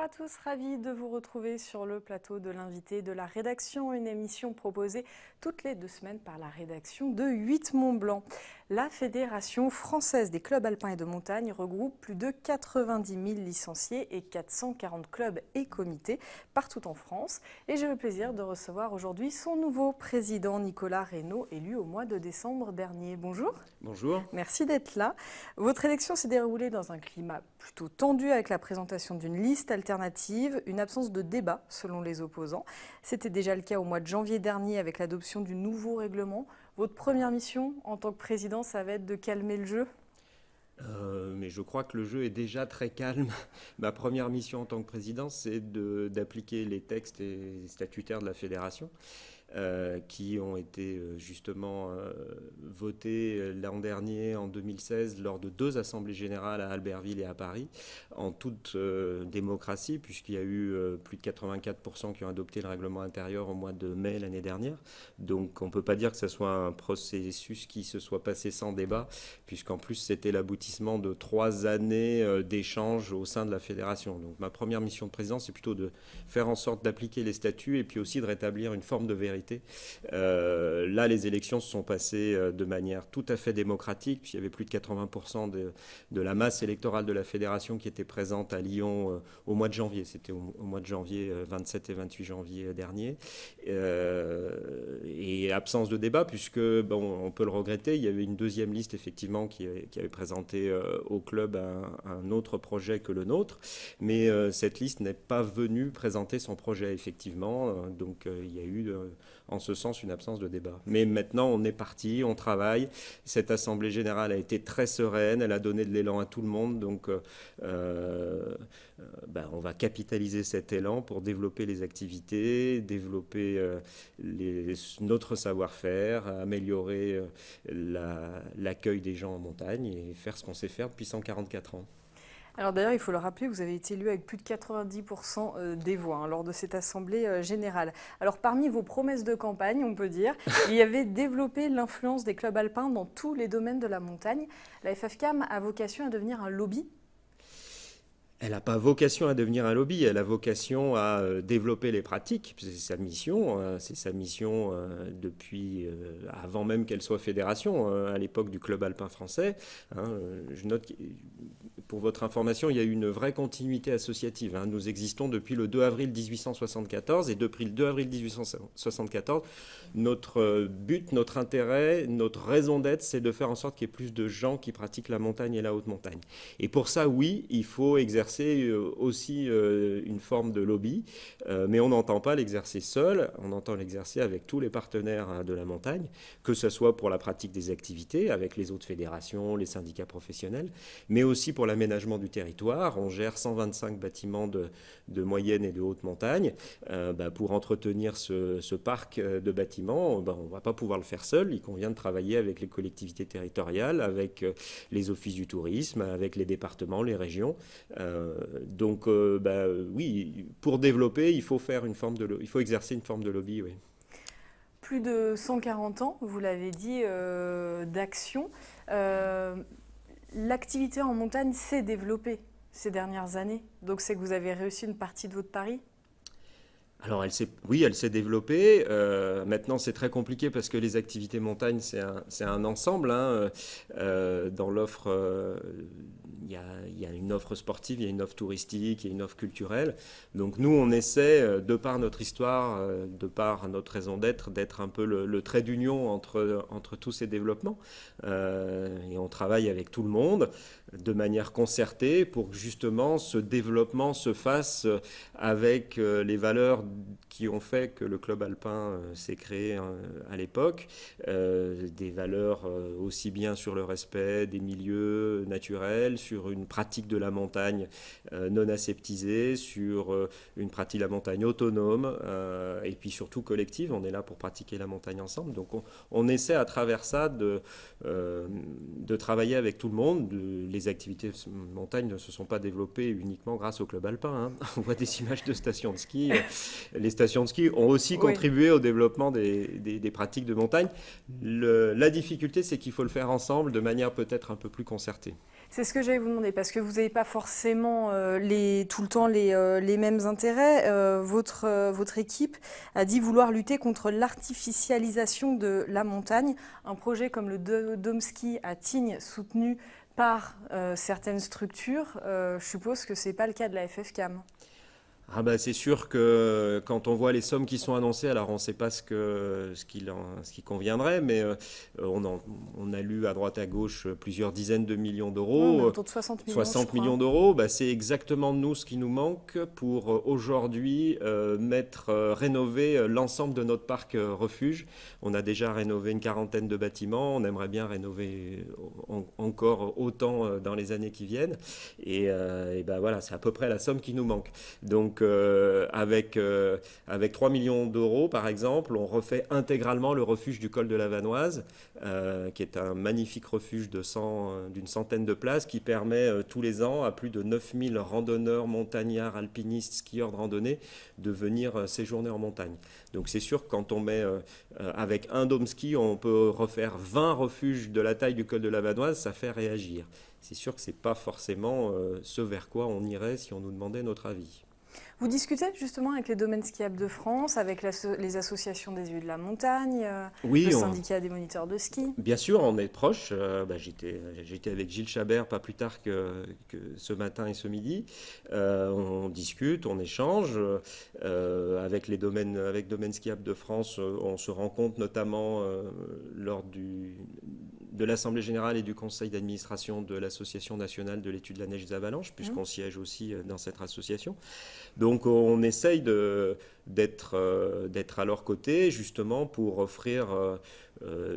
à tous, ravi de vous retrouver sur le plateau de l'invité de la rédaction, une émission proposée toutes les 2 semaines par la rédaction de 8 Mont-Blanc. La Fédération française des clubs alpins et de montagne regroupe plus de 90 000 licenciés et 440 clubs et comités partout en France. Et j'ai le plaisir de recevoir aujourd'hui son nouveau président Nicolas Reynaud, élu au mois de décembre dernier. Bonjour. Bonjour. Merci d'être là. Votre élection s'est déroulée dans un climat plutôt tendu avec la présentation d'une liste alternative, une absence de débat selon les opposants. C'était déjà le cas au mois de janvier dernier avec l'adoption du nouveau règlement. Votre première mission en tant que président, ça va être de calmer le jeu ? Mais je crois que le jeu est déjà très calme. Ma première mission en tant que président, c'est d'appliquer les textes et statutaires de la fédération. Qui ont été justement votés l'an dernier, en 2016, lors de 2 assemblées générales à Albertville et à Paris, en toute démocratie, puisqu'il y a eu plus de 84% qui ont adopté le règlement intérieur au mois de mai l'année dernière. Donc on ne peut pas dire que ce soit un processus qui se soit passé sans débat, puisqu'en plus c'était l'aboutissement de 3 années d'échanges au sein de la fédération. Donc ma première mission de président, c'est plutôt de faire en sorte d'appliquer les statuts et puis aussi de rétablir une forme de vérité. Là, les élections se sont passées de manière tout à fait démocratique, puisqu'il y avait plus de 80% de la masse électorale de la fédération qui était présente à Lyon au mois de janvier. C'était au mois de janvier, 27 et 28 janvier dernier. Et absence de débat, puisque, bon, on peut le regretter, il y avait une deuxième liste, effectivement, qui avait présenté au club un autre projet que le nôtre. Mais cette liste n'est pas venue présenter son projet, effectivement. Donc, il y a eu en ce sens une absence de débat. Mais maintenant, on est parti, on travaille. Cette assemblée générale a été très sereine, elle a donné de l'élan à tout le monde. Donc, on va capitaliser cet élan pour développer les activités, développer notre savoir-faire, améliorer l'accueil des gens en montagne et faire ce qu'on sait faire depuis 144 ans. Alors d'ailleurs, il faut le rappeler, vous avez été élu avec plus de 90% des voix lors de cette assemblée générale. Alors parmi vos promesses de campagne, on peut dire, il y avait développer l'influence des clubs alpins dans tous les domaines de la montagne. La FFCAM a vocation à devenir un lobby ? Elle n'a pas vocation à devenir un lobby, elle a vocation à développer les pratiques. C'est sa mission, depuis avant même qu'elle soit fédération, à l'époque du club alpin français. Je note, pour votre information, il y a eu une vraie continuité associative. Nous existons depuis le 2 avril 1874 et depuis le 2 avril 1874, notre but, notre intérêt, notre raison d'être, c'est de faire en sorte qu'il y ait plus de gens qui pratiquent la montagne et la haute montagne. Et pour ça, oui, il faut exercer aussi une forme de lobby, mais on n'entend pas l'exercer seul, on entend l'exercer avec tous les partenaires de la montagne, que ce soit pour la pratique des activités, avec les autres fédérations, les syndicats professionnels, mais aussi pour l'aménagement du territoire. On gère 125 bâtiments de moyenne et de haute montagne. Pour entretenir ce parc de bâtiments, on ne va pas pouvoir le faire seul, il convient de travailler avec les collectivités territoriales, avec les offices du tourisme, avec les départements, les régions. Oui, pour développer, il faut exercer une forme de lobby, oui. Plus de 140 ans, vous l'avez dit, d'action. L'activité en montagne s'est développée ces dernières années. Donc c'est que vous avez réussi une partie de votre pari ? Alors elle s'est développée. Maintenant, c'est très compliqué parce que les activités montagne, c'est un ensemble. Dans l'offre, il y a une offre sportive, il y a une offre touristique, il y a une offre culturelle. Donc nous, on essaie, de par notre histoire, de par notre raison d'être un peu le trait d'union entre tous ces développements. Et on travaille avec tout le monde de manière concertée pour que justement ce développement se fasse avec les valeurs qui ont fait que le club alpin s'est créé à l'époque, des valeurs aussi bien sur le respect des milieux naturels, sur une pratique de la montagne non aseptisée, sur une pratique de la montagne autonome et puis surtout collective. On est là pour pratiquer la montagne ensemble. Donc on essaie à travers ça de travailler avec tout le monde. Les activités de montagne ne se sont pas développées uniquement grâce au club alpin. On voit des images de stations de ski. Les stations de ski ont aussi contribué au développement des pratiques de montagne. La difficulté, c'est qu'il faut le faire ensemble de manière peut-être un peu plus concertée. C'est ce que j'allais vous demander, parce que vous n'avez pas forcément tout le temps les mêmes intérêts. Votre équipe a dit vouloir lutter contre l'artificialisation de la montagne. Un projet comme le Dôme Ski à Tignes, soutenu par certaines structures, je suppose que ce n'est pas le cas de la FFCAM. C'est sûr que quand on voit les sommes qui sont annoncées, alors on ne sait pas ce qui conviendrait, mais on a lu à droite à gauche plusieurs dizaines de millions d'euros. Autour de 60 millions, 60 millions d'euros, c'est exactement nous ce qui nous manque pour aujourd'hui rénover l'ensemble de notre parc refuge. On a déjà rénové une quarantaine de bâtiments, on aimerait bien rénover encore autant dans les années qui viennent. Et voilà, c'est à peu près la somme qui nous manque. Donc avec 3 millions d'euros, par exemple, on refait intégralement le refuge du col de la Vanoise, qui est un magnifique refuge d'une centaine de places qui permet tous les ans à plus de 9000 randonneurs, montagnards, alpinistes, skieurs de randonnée de venir séjourner en montagne. Donc c'est sûr que quand on met avec un dôme ski, on peut refaire 20 refuges de la taille du col de la Vanoise, ça fait réagir. C'est sûr que ce n'est pas forcément ce vers quoi on irait si on nous demandait notre avis. Vous discutez justement avec les domaines skiables de France, avec les associations des élus de la montagne, le syndicat des moniteurs de ski? Bien sûr, on est proches. J'étais avec Gilles Chabert pas plus tard que ce matin et ce midi. On discute, on échange. Avec domaines skiables de France, on se rencontre notamment lors de l'Assemblée générale et du conseil d'administration de l'Association nationale de l'étude de la neige et des avalanches, puisqu'on siège aussi dans cette association. Donc on essaye d'être à leur côté, justement pour offrir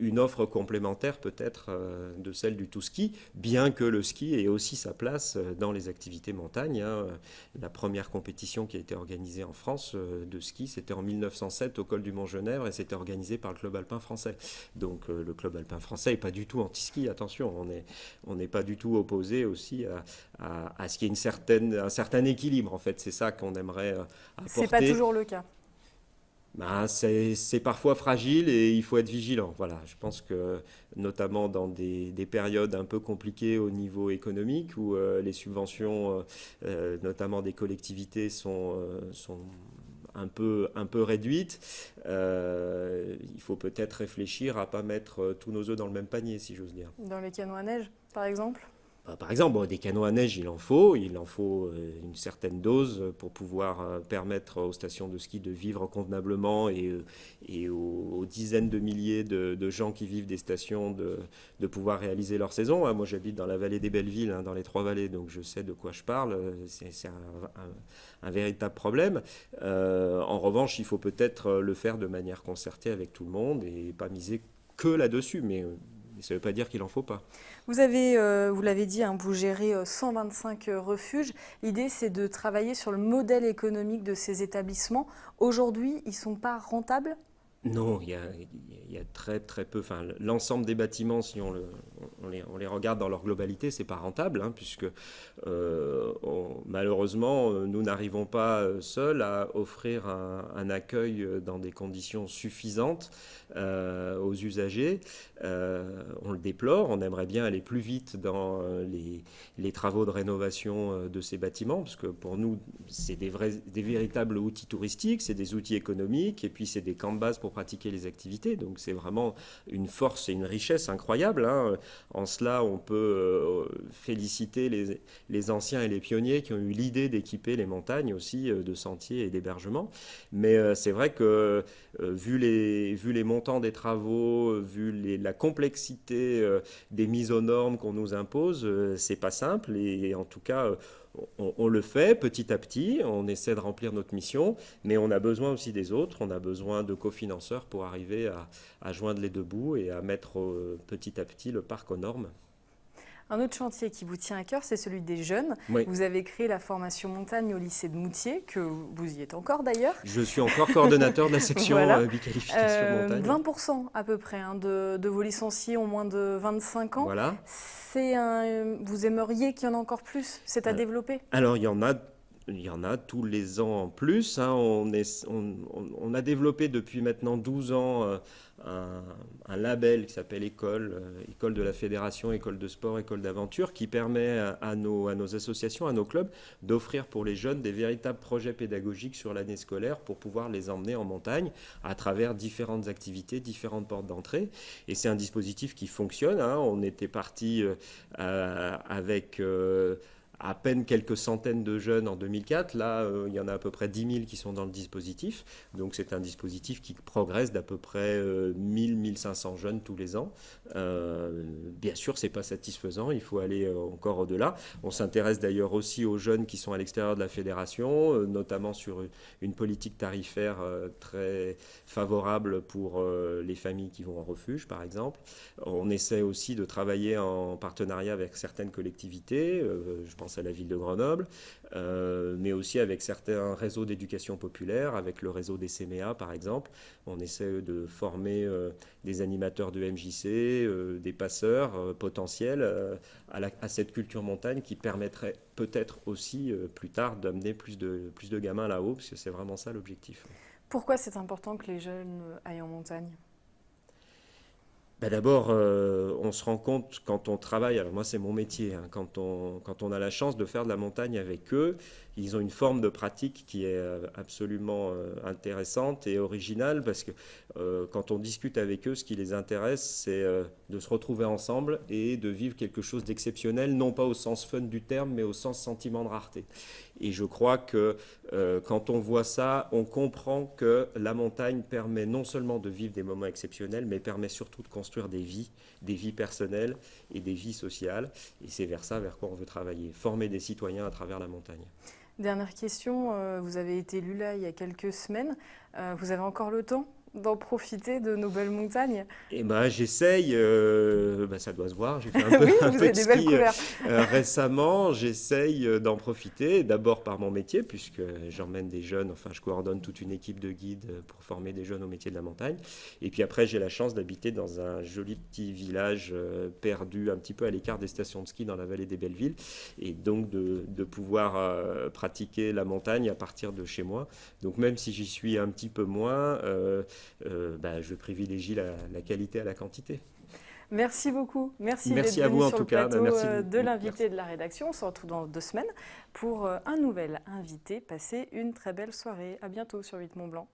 une offre complémentaire peut-être de celle du tout-ski, bien que le ski ait aussi sa place dans les activités montagne. La première compétition qui a été organisée en France de ski, c'était en 1907 au col du Mont-Genèvre et c'était organisé par le club alpin français. Donc le club alpin français n'est pas du tout anti-ski, attention, on n'est pas du tout opposé aussi à ce qu'il y ait un certain équilibre en fait, c'est ça qu'on aimerait apporter. C'est pas toujours le cas. C'est parfois fragile et il faut être vigilant. Voilà, je pense que notamment dans des périodes un peu compliquées au niveau économique où les subventions, notamment des collectivités, sont un peu réduites, il faut peut-être réfléchir à ne pas mettre tous nos œufs dans le même panier, si j'ose dire. Dans les canots à neige, par exemple ? Par exemple, des canots à neige, il en faut une certaine dose pour pouvoir permettre aux stations de ski de vivre convenablement et aux dizaines de milliers de gens qui vivent des stations de pouvoir réaliser leur saison. Moi, j'habite dans la vallée des Bellevilles, dans les Trois-Vallées, donc je sais de quoi je parle. C'est un véritable problème. En revanche, il faut peut-être le faire de manière concertée avec tout le monde et pas miser que là-dessus, mais ça ne veut pas dire qu'il n'en faut pas. Vous l'avez dit, vous gérez 125 refuges. L'idée, c'est de travailler sur le modèle économique de ces établissements. Aujourd'hui, ils ne sont pas rentables ? Non, il y a très très peu. Enfin, l'ensemble des bâtiments, si on les regarde dans leur globalité, c'est pas rentable, puisque malheureusement, nous n'arrivons pas seuls à offrir un accueil dans des conditions suffisantes aux usagers. On le déplore. On aimerait bien aller plus vite dans les travaux de rénovation de ces bâtiments, parce que pour nous, c'est des véritables outils touristiques, c'est des outils économiques, et puis c'est des camps de base pour pratiquer les activités. Donc c'est vraiment une force et une richesse incroyable. En cela, on peut féliciter les anciens et les pionniers qui ont eu l'idée d'équiper les montagnes aussi de sentiers et d'hébergements. Mais c'est vrai que vu les montants des travaux, vu la complexité des mises aux normes qu'on nous impose, c'est pas simple. Et en tout cas, on le fait petit à petit, on essaie de remplir notre mission, mais on a besoin aussi des autres, on a besoin de cofinanceurs pour arriver à joindre les deux bouts et à mettre petit à petit le parc aux normes. Un autre chantier qui vous tient à cœur, c'est celui des jeunes. Oui. Vous avez créé la formation montagne au lycée de Moutier, que vous y êtes encore d'ailleurs. Je suis encore coordonnateur de la section Voilà. biqualification montagne. 20% à peu près de vos licenciés ont moins de 25 ans. Voilà. Vous aimeriez qu'il y en ait encore plus? C'est à développer? Alors, il y en a tous les ans en plus. Hein. On a développé depuis maintenant 12 ans un label qui s'appelle École de la Fédération, École de sport, École d'aventure, qui permet à nos associations, à nos clubs, d'offrir pour les jeunes des véritables projets pédagogiques sur l'année scolaire pour pouvoir les emmener en montagne à travers différentes activités, différentes portes d'entrée. Et c'est un dispositif qui fonctionne. Hein. On était parti avec à peine quelques centaines de jeunes en 2004. Là, il y en a à peu près 10 000 qui sont dans le dispositif. Donc, c'est un dispositif qui progresse d'à peu près 1 500 jeunes tous les ans. Bien sûr, ce n'est pas satisfaisant. Il faut aller encore au-delà. On s'intéresse d'ailleurs aussi aux jeunes qui sont à l'extérieur de la fédération, notamment sur une politique tarifaire très favorable pour les familles qui vont en refuge, par exemple. On essaie aussi de travailler en partenariat avec certaines collectivités. Je pense à la ville de Grenoble, mais aussi avec certains réseaux d'éducation populaire, avec le réseau des CMEA par exemple. On essaie de former des animateurs de MJC, des passeurs potentiels à cette culture montagne qui permettrait peut-être aussi plus tard d'amener plus de gamins là-haut, parce que c'est vraiment ça l'objectif. Pourquoi c'est important que les jeunes aillent en montagne ? D'abord, on se rend compte quand on travaille, alors moi c'est mon métier, hein, quand on a la chance de faire de la montagne avec eux, ils ont une forme de pratique qui est absolument intéressante et originale parce que quand on discute avec eux, ce qui les intéresse, c'est de se retrouver ensemble et de vivre quelque chose d'exceptionnel, non pas au sens fun du terme, mais au sens sentiment de rareté. Et je crois que quand on voit ça, on comprend que la montagne permet non seulement de vivre des moments exceptionnels, mais permet surtout de construire des vies personnelles et des vies sociales. Et c'est vers ça vers quoi on veut travailler, former des citoyens à travers la montagne. Dernière question, vous avez été élu là il y a quelques semaines. Vous avez encore le temps d'en profiter de nos belles montagnes? Eh ben, j'essaye, ça doit se voir, j'ai fait un peu, oui, un vous peu avez de des belles ski couleurs. Récemment. J'essaye d'en profiter, d'abord par mon métier, puisque j'emmène des jeunes, enfin je coordonne toute une équipe de guides pour former des jeunes au métier de la montagne. Et puis après, j'ai la chance d'habiter dans un joli petit village perdu, un petit peu à l'écart des stations de ski dans la vallée des Bellevilles, et donc de pouvoir pratiquer la montagne à partir de chez moi. Donc même si j'y suis un petit peu moins, je privilégie la qualité à la quantité. Merci beaucoup. Merci à d'être vous venu en sur tout le cas. plateau Merci. de l'invité de la rédaction. On se retrouve dans 2 semaines pour un nouvel invité. Passez une très belle soirée. À bientôt sur 8 Mont Blanc.